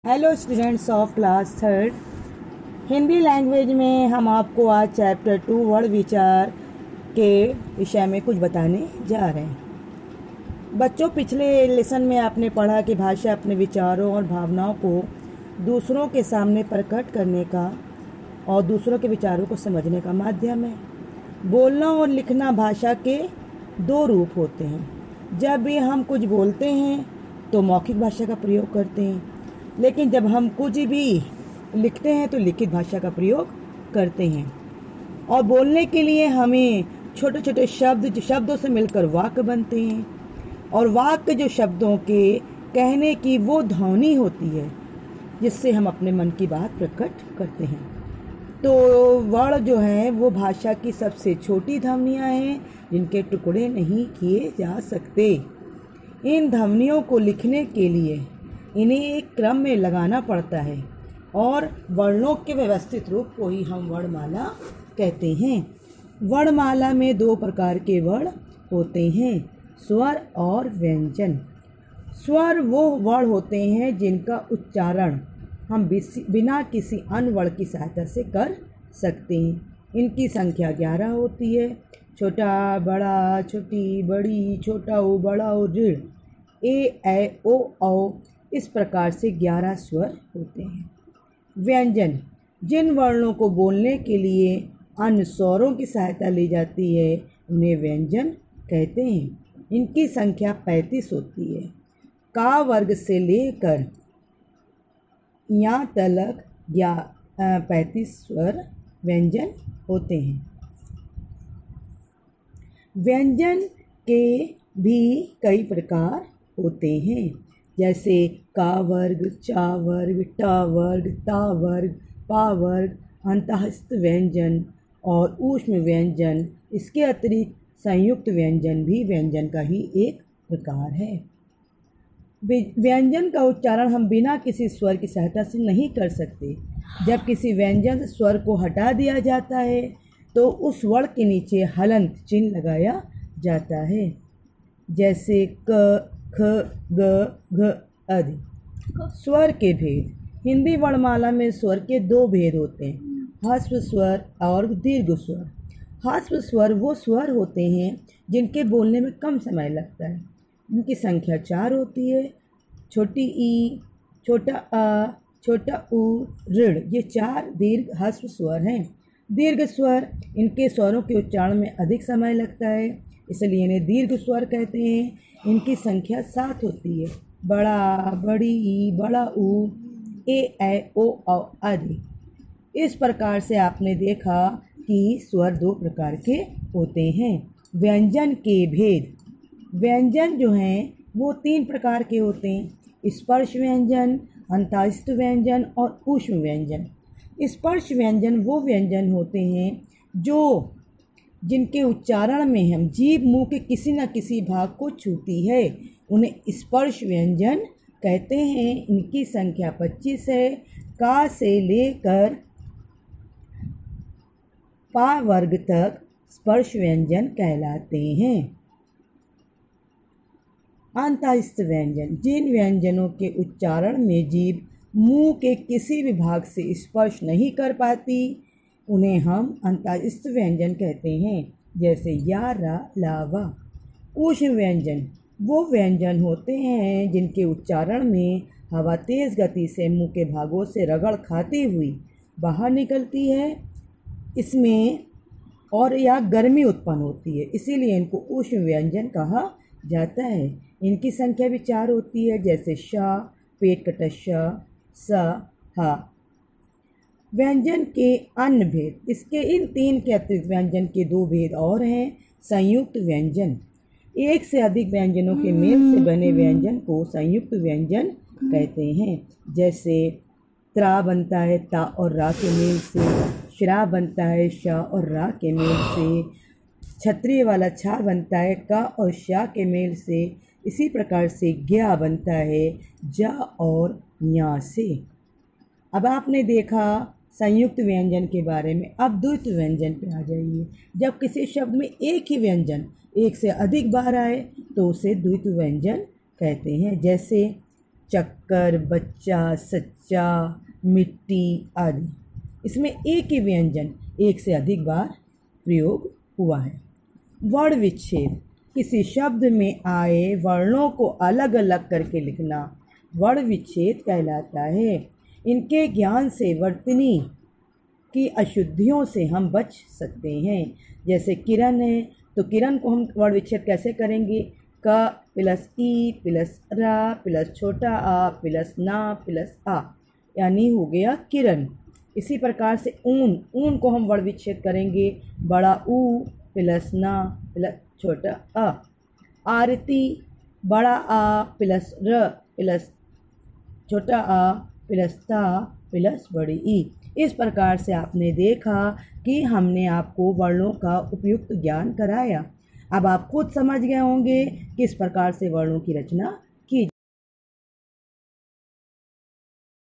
Hello students of class third. Hindi language में हम आपको आज चैप्टर 2 वर्ण विचार के विषय में कुछ बताने जा रहे हैं। बच्चों, पिछले लेसन में आपने पढ़ा कि भाषा अपने विचारों और भावनाओं को दूसरों के सामने प्रकट करने का और दूसरों के विचारों को समझने का माध्यम है। बोलना और लिखना भाषा के दो रूप होते हैं। जब भी हम कुछ बोलते हैं तो मौखिक भाषा का प्रयोग करते हैं, लेकिन जब हम कुछ भी लिखते हैं तो लिखित भाषा का प्रयोग करते हैं। और बोलने के लिए हमें छोटे छोटे शब्द जो शब्दों से मिलकर वाक्य बनते हैं, और वाक्य जो शब्दों के कहने की वो ध्वनि होती है जिससे हम अपने मन की बात प्रकट करते हैं। तो वर्ण जो हैं वो भाषा की सबसे छोटी ध्वनियाँ हैं जिनके टुकड़े नहीं किए जा सकते। इन ध्वनियों को लिखने के लिए इन्हें एक क्रम में लगाना पड़ता है और वर्णों के व्यवस्थित रूप को ही हम वर्णमाला कहते हैं। वर्णमाला में दो प्रकार के वर्ण होते हैं, स्वर और व्यंजन। स्वर वो वर्ण होते हैं जिनका उच्चारण हम बिना किसी अन्य वर्ण की सहायता से कर सकते हैं। इनकी संख्या 11 होती है। छोटा, बड़ा, छोटी, बड़ी, छोटा ओ, बड़ा ओ, ऋण, ए, ऐ, ओ, औ, इस प्रकार से 11 स्वर होते हैं। व्यंजन जिन वर्णों को बोलने के लिए अन्य स्वरों की सहायता ली जाती है उन्हें व्यंजन कहते हैं। इनकी संख्या 35 होती है। का वर्ग से लेकर यहाँ तक 35 स्वर व्यंजन होते हैं। व्यंजन के भी कई प्रकार होते हैं, जैसे का वर्ग, चा वर्ग, टा वर्ग, ता वर्ग, पा वर्ग, अंतःस्थ व्यंजन और ऊष्म व्यंजन। इसके अतिरिक्त संयुक्त व्यंजन भी व्यंजन का ही एक प्रकार है। व्यंजन का उच्चारण हम बिना किसी स्वर की सहायता से नहीं कर सकते। जब किसी व्यंजन स्वर को हटा दिया जाता है तो उस वर्ण के नीचे हलंत चिन्ह लगाया जाता है, जैसे क, ख, ग, घ आदि। स्वर के भेद। हिंदी वर्णमाला में स्वर के दो भेद होते हैं, ह्रस्व स्वर और दीर्घ स्वर। ह्रस्व स्वर वो स्वर होते हैं जिनके बोलने में कम समय लगता है। इनकी संख्या 4 होती है। छोटी ई, छोटा आ, छोटा ऊ, ऋण, ये 4 दीर्घ ह्रस्व स्वर हैं। दीर्घ स्वर इनके स्वरों के उच्चारण में अधिक समय लगता है, इसलिए इन्हें दीर्घ स्वर कहते हैं। इनकी संख्या 7 होती है। बड़ा, बड़ी ई, बड़ा ऊ, ए, ऐ, ओ, औ आदि। इस प्रकार से आपने देखा कि स्वर दो प्रकार के होते हैं। व्यंजन के भेद। व्यंजन जो हैं वो 3 प्रकार के होते हैं, स्पर्श व्यंजन, अंतःस्थ व्यंजन और ऊष्म व्यंजन। स्पर्श व्यंजन वो व्यंजन होते हैं जिनके उच्चारण में हम जीभ मुंह के किसी न किसी भाग को छूती है, उन्हें स्पर्श व्यंजन कहते हैं। इनकी संख्या 25 है। का से लेकर पा वर्ग तक स्पर्श व्यंजन कहलाते हैं। अंतःस्थ व्यंजन जिन व्यंजनों के उच्चारण में जीभ मुंह के किसी भी भाग से स्पर्श नहीं कर पाती उन्हें हम अंतःस्थ व्यंजन कहते हैं, जैसे या, रा, ला, वा। ऊष्म व्यंजन वो व्यंजन होते हैं जिनके उच्चारण में हवा तेज गति से मुंह के भागों से रगड़ खाती हुई बाहर निकलती है, इसमें और या गर्मी उत्पन्न होती है, इसीलिए इनको ऊष्म व्यंजन कहा जाता है। इनकी संख्या भी 4 होती है, जैसे शा, पेट कटा श, स, हा। व्यंजन के अन्य भेद। इसके इन 3 के अतिरिक्त व्यंजन के 2 भेद और हैं। संयुक्त व्यंजन, एक से अधिक व्यंजनों के मेल से बने व्यंजन को संयुक्त व्यंजन कहते हैं, जैसे त्रा बनता है ता और रा के मेल से, श्रा बनता है शा और रा के मेल से, क्षत्रिय वाला छा बनता है का और शा के मेल से, इसी प्रकार से ज्ञा बनता है जा और न्या से। अब आपने देखा संयुक्त व्यंजन के बारे में। अब द्वित व्यंजन पे आ जाइए। जब किसी शब्द में एक ही व्यंजन एक से अधिक बार आए तो उसे द्वित व्यंजन कहते हैं, जैसे चक्कर, बच्चा, सच्चा, मिट्टी आदि। इसमें एक ही व्यंजन एक से अधिक बार प्रयोग हुआ है। वर्ण विच्छेद, किसी शब्द में आए वर्णों को अलग अलग करके लिखना वर्ण विच्छेद कहलाता है। इनके ज्ञान से वर्तनी की अशुद्धियों से हम बच सकते हैं। जैसे किरण है, तो किरण को हम वर्ण विच्छेद कैसे करेंगे? क प्लस ई प्लस रा प्लस छोटा आ प्लस ना प्लस आ, यानी हो गया किरण। इसी प्रकार से ऊन को हम वर्ण विच्छेद करेंगे, बड़ा ऊ प्लस ना प्लस छोटा आ। आरती, बड़ा आ प्लस र प्लस छोटा आ प्लस ता प्लस बड़ी ई। इस प्रकार से आपने देखा कि हमने आपको वर्णों का उपयुक्त ज्ञान कराया। अब आप खुद समझ गए होंगे किस प्रकार से वर्णों की रचना